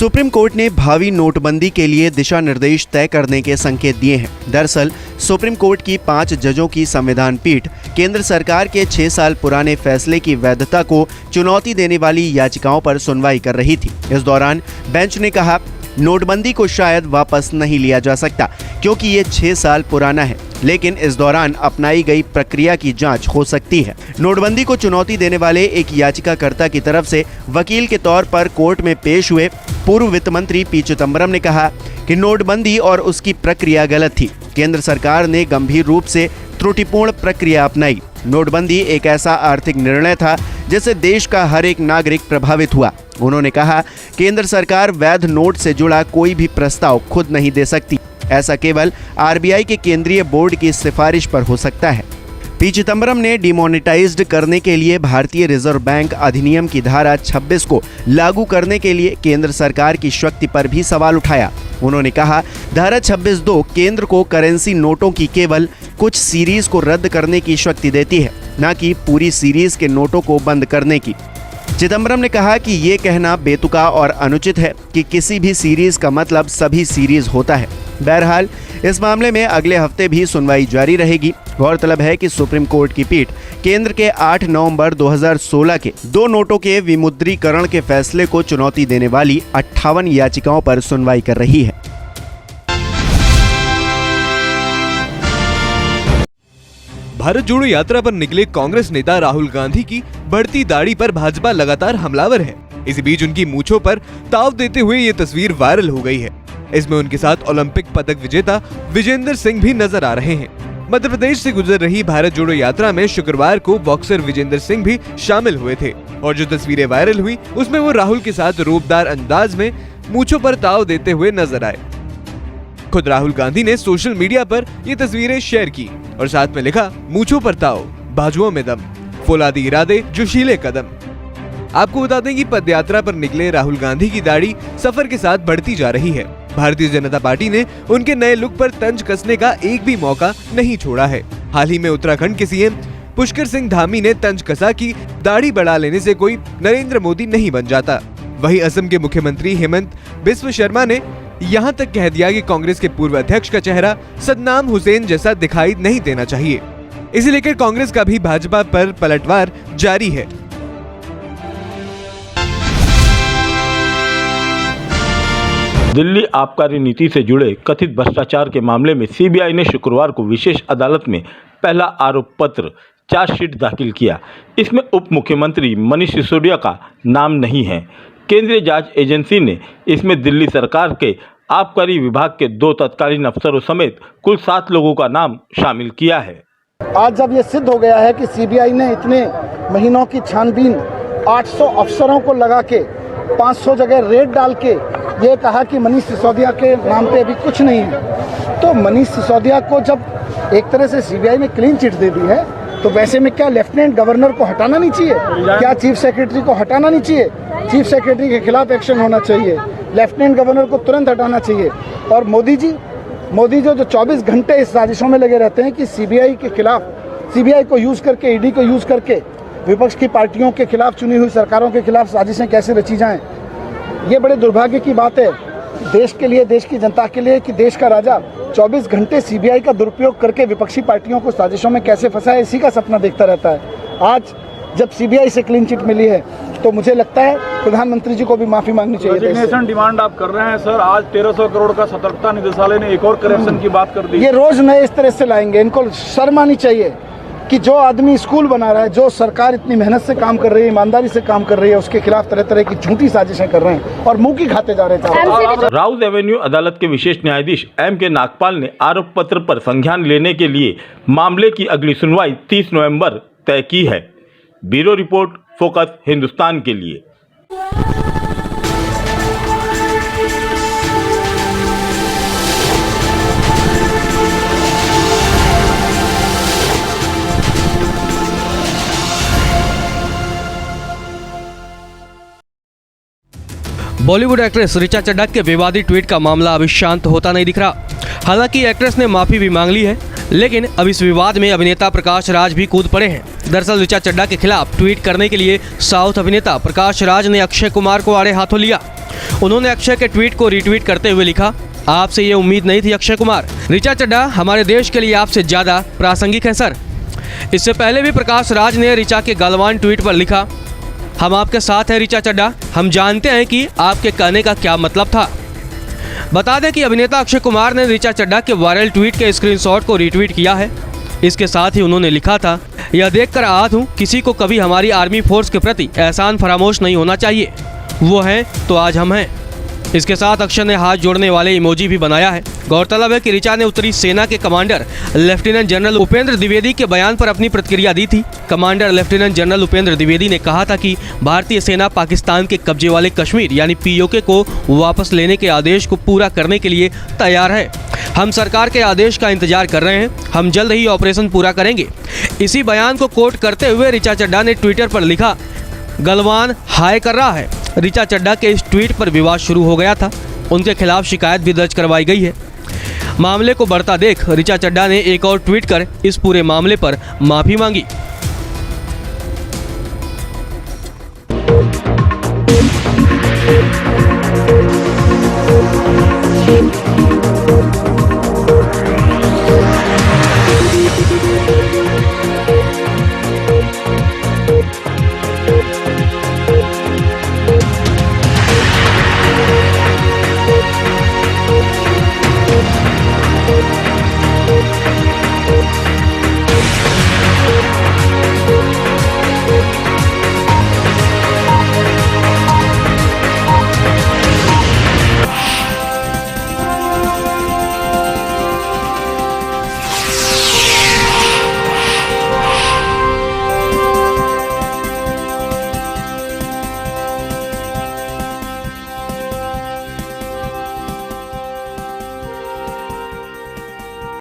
Supreme court ने भावी नोटबंदी के लिए दिशा निर्देश तय करने के संकेत दिए हैं। दरअसल सुप्रीम कोर्ट की 5 जजों की संविधान पीठ केंद्र सरकार के 6 साल पुराने फैसले की वैधता को चुनौती देने वाली याचिकाओं पर सुनवाई कर रही थी। इस दौरान बेंच ने कहा, नोटबंदी को शायद वापस नहीं लिया जा सकता क्योंकि ये 6 साल पुराना है, लेकिन इस दौरान अपनाई गई प्रक्रिया की जांच हो सकती है। नोटबंदी को चुनौती देने वाले एक याचिकाकर्ता की तरफ से वकील के तौर पर कोर्ट में पेश हुए पूर्व वित्त मंत्री पी चिदम्बरम ने कहा कि नोटबंदी और उसकी प्रक्रिया गलत थी। केंद्र सरकार ने गंभीर रूप से त्रुटिपूर्ण प्रक्रिया अपनाई। नोटबंदी एक ऐसा आर्थिक निर्णय था जिससे देश का हर एक नागरिक प्रभावित हुआ। उन्होंने कहा, केंद्र सरकार वैध नोट से जुड़ा कोई भी प्रस्ताव खुद नहीं दे सकती। ऐसा केवल आरबीआई के केंद्रीय बोर्ड की सिफारिश पर हो सकता है। पी चिदम्बरम ने डिमोनेटाइज्ड करने के लिए भारतीय रिजर्व बैंक अधिनियम की धारा 26 को लागू करने के लिए केंद्र सरकार की शक्ति पर भी सवाल उठाया। उन्होंने कहा, धारा 26(2) केंद्र को करेंसी नोटों की केवल कुछ सीरीज को रद्द करने की शक्ति देती है, न कि पूरी सीरीज के नोटों को बंद करने की। चिदम्बरम ने कहा कि ये कहना बेतुका और अनुचित है कि किसी भी सीरीज का मतलब सभी सीरीज होता है। बहरहाल इस मामले में अगले हफ्ते भी सुनवाई जारी रहेगी। गौरतलब है कि सुप्रीम कोर्ट की पीठ केंद्र के 8 नवंबर 2016 के 2 नोटों के विमुद्रीकरण के फैसले को चुनौती देने वाली 58 याचिकाओं पर सुनवाई कर रही है। भारत जोड़ो यात्रा पर निकले कांग्रेस नेता राहुल गांधी की बढ़ती दाढ़ी पर भाजपा लगातार हमलावर है। इसी बीच उनकी मूंछों पर ताव देते हुए ये तस्वीर वायरल हो गई है। इसमें उनके साथ ओलंपिक पदक विजेता विजेंदर सिंह भी नजर आ रहे हैं। मध्य प्रदेश से गुजर रही भारत जोड़ो यात्रा में शुक्रवार को बॉक्सर विजेंदर सिंह भी शामिल हुए थे और जो तस्वीरें वायरल हुई उसमें वो राहुल के साथ रूपदार अंदाज में मूंछों पर ताव देते हुए नजर आए। खुद राहुल गांधी ने सोशल मीडिया पर ये तस्वीरें शेयर की और साथ में लिखा, मूंछों पर ताव, बाजुओं में दम, फौलादी इरादे, जोशीले कदम। आपको बता दें कि पदयात्रा पर निकले राहुल गांधी की दाढ़ी सफर के साथ बढ़ती जा रही है। भारतीय जनता पार्टी ने उनके नए लुक पर तंज कसने का एक भी मौका नहीं छोड़ा है। हाल ही में उत्तराखंड के सीएम पुष्कर सिंह धामी ने तंज कसा कि दाढ़ी बढ़ा लेने से कोई नरेंद्र मोदी नहीं बन जाता। वहीं असम के मुख्यमंत्री हेमंत बिस्व शर्मा ने यहाँ तक कह दिया कि कांग्रेस के पूर्व अध्यक्ष का चेहरा सद्दाम हुसैन जैसा दिखाई नहीं देना चाहिए। इसे लेकर कांग्रेस का भी भाजपा पर पलटवार जारी है। दिल्ली आबकारी नीति से जुड़े कथित भ्रष्टाचार के मामले में सीबीआई ने शुक्रवार को विशेष अदालत में पहला आरोप पत्र चार्जशीट दाखिल किया। इसमें उप मुख्यमंत्री मनीष सिसोदिया का नाम नहीं है। केंद्रीय जांच एजेंसी ने इसमें दिल्ली सरकार के आबकारी विभाग के 2 तत्कालीन अफसरों समेत कुल 7 लोगों का नाम शामिल किया है। आज जब ये सिद्ध हो गया है कि सीबीआई ने इतने महीनों की छानबीन 800 अफसरों को लगा के 500 जगह रेड डाल के ये कहा कि मनीष सिसोदिया के नाम पे अभी कुछ नहीं है, तो मनीष सिसोदिया को जब एक तरह से सीबीआई ने क्लीन चिट दे दी है तो वैसे में क्या लेफ्टिनेंट गवर्नर को हटाना नहीं चाहिए? क्या चीफ सेक्रेटरी को हटाना नहीं चाहिए? चीफ सेक्रेटरी के खिलाफ एक्शन होना चाहिए, लेफ्टिनेंट गवर्नर को तुरंत हटाना चाहिए। और मोदी जी जो 24 घंटे इस साजिशों में लगे रहते हैं कि सीबीआई के खिलाफ, सीबीआई को यूज़ करके, ईडी को यूज़ करके विपक्ष की पार्टियों के खिलाफ, चुनी हुई सरकारों के खिलाफ साजिशें कैसे रची जाएं। ये बड़े दुर्भाग्य की बात है देश के लिए, देश की जनता के लिए कि देश का राजा 24 घंटे सीबीआई का दुरुपयोग करके विपक्षी पार्टियों को साजिशों में कैसे फंसाए, इसी का सपना देखता रहता है। आज जब सीबीआई से क्लीन चिट मिली है तो मुझे लगता है प्रधानमंत्री जी को भी माफी मांगनी चाहिए। रेजिग्नेशन डिमांड आप कर रहे हैं सर। आज 1300 करोड़ का सतर्कता निदेशालय ने एक और करेक्शन की बात कर दी। ये रोज नए इस तरह से लाएंगे। इनको शर्म आनी चाहिए कि जो आदमी स्कूल बना रहा है, जो सरकार इतनी मेहनत से काम कर रही है, ईमानदारी से काम कर रही है, उसके खिलाफ तरह तरह की झूठी साजिशें कर रहे हैं और मुंह की खाते जा रहे हैं। राउज एवेन्यू अदालत के विशेष न्यायाधीश M.K. नागपाल ने आरोप पत्र पर संज्ञान लेने के लिए मामले की अगली सुनवाई 30 नवंबर तय की है। ब्यूरो रिपोर्ट, फोकस हिंदुस्तान के लिए। बॉलीवुड एक्ट्रेस ऋचा चड्ढा के विवादित ट्वीट का मामला अभी शांत होता नहीं दिख रहा। हालांकि एक्ट्रेस ने माफी भी मांग ली है, लेकिन अब इस विवाद में अभिनेता प्रकाश राज भी कूद पड़े हैं। दरअसल ऋचा चड्ढा के खिलाफ ट्वीट करने के लिए साउथ अभिनेता प्रकाश राज ने अक्षय कुमार को आड़े हाथों लिया। उन्होंने अक्षय के ट्वीट को रीट्वीट करते हुए लिखा, आपसे ये उम्मीद नहीं थी अक्षय कुमार। ऋचा चड्ढा हमारे देश के लिए आपसे ज़्यादा प्रासंगिक है सर। इससे पहले भी प्रकाश राज ने ऋचा के गलवान ट्वीट पर लिखा, हम आपके साथ हैं ऋचा चड्ढा, हम जानते हैं कि आपके कहने का क्या मतलब था। बता दें कि अभिनेता अक्षय कुमार ने ऋचा चड्ढा के वायरल ट्वीट के स्क्रीनशॉट को रीट्वीट किया है। इसके साथ ही उन्होंने लिखा था, यह देखकर आहत हूँ, किसी को कभी हमारी आर्मी फोर्स के प्रति एहसान फरामोश नहीं होना चाहिए। वो हैं तो आज हम हैं। इसके साथ अक्षय ने हाथ जोड़ने वाले इमोजी भी बनाया है। गौरतलब है कि ऋचा ने उत्तरी सेना के commander lieutenant general Upendra Dwivedi के बयान पर अपनी प्रतिक्रिया दी थी। Commander lieutenant general Upendra Dwivedi ने कहा था कि भारतीय सेना पाकिस्तान के कब्जे वाले कश्मीर यानी पीओके को वापस लेने के आदेश को पूरा करने के लिए तैयार है। हम सरकार के आदेश का इंतजार कर रहे हैं, हम जल्द ही ऑपरेशन पूरा करेंगे। इसी बयान को कोट करते हुए ऋचा चड्ढा ने ट्विटर पर लिखा, गलवान हाय कर रहा है। ऋचा चड्ढा के इस ट्वीट पर विवाद शुरू हो गया था। उनके खिलाफ शिकायत भी दर्ज करवाई गई है। मामले को बढ़ता देख ऋचा चड्ढा ने एक और ट्वीट कर इस पूरे मामले पर माफी मांगी।